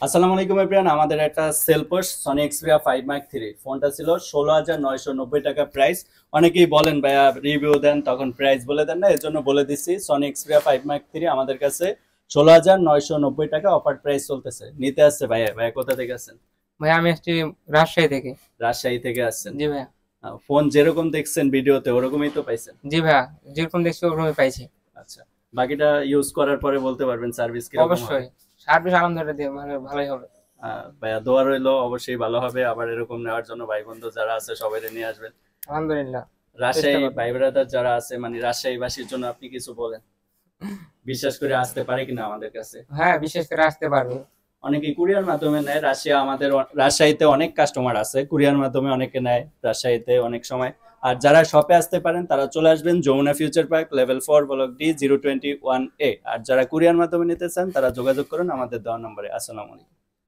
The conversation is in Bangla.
আসসালামু আলাইকুম এভরিওয়ান। আমাদের একটা sell post Sony Xperia 5 mark 3 ফোনটা ছিল 16,990 টাকা প্রাইস। অনেকেই বলেন ভাইয়া রিভিউ দেন, তখন প্রাইস বলে দেন না, এর জন্য বলে দিচ্ছি সনি এক্সপিরিয়া 5 মার্ক 3 আমাদের কাছে 16,990 টাকা অফার প্রাইস চলতেছে। নিতে আসছে ভাইয়া। ভাইয়া কোথা থেকে আসছেন? ভাই আমি আসছি রাজশাহী থেকে। রাজশাহী থেকে আসছেন। জি ভাইয়া। ফোন যেরকম দেখছেন ভিডিওতে ওরকমই তো পাইছেন? জি ভাইয়া, যেরকম দেখছি ওরকমই পাইছি। আচ্ছা, বাকিটা ইউজ করার পরে বলতে পারবেন সার্ভিস কিরকম হবে। অবশ্যই সার্ভিস আলহামদুলিল্লাহ দিয়ে মানে ভালোই হবে। ভাইয়া দোয়া রইলো, অবশ্যই ভালো হবে। আবার এরকম নেওয়ার জন্য ভাই বন্ধু যারা আছে সবাই নিয়ে আসবেন। আলহামদুলিল্লাহ চেষ্টা রাজশাহী করবো। ভাই ব্রাদার যারা আছে, মানে রাজশাহীবাসীর জন্য আপনি কিছু বলেন, বিশ্বাস করে আসতে পারে কিনা আমাদের কাছে। হ্যাঁ, বিশেষ করে আসতে পারবে। অনেকে কুরিয়ার মাধ্যমে নেয় রাশিয়া, আমাদের রাজশাহীতে অনেক কাস্টমার আছে, কুরিয়ার মাধ্যমে অনেকে নেয় রাজশাহীতে অনেক সময়। আর যারা শপে আসতে পারেন তারা চলে আসবেন Jamuna future park level 4 block D 021A। আর যারা কুরিয়ার মাধ্যমে নিতে চান তারা যোগাযোগ করুন আমাদের দেওয়া নম্বরে। আসসালামু আলাইকুম।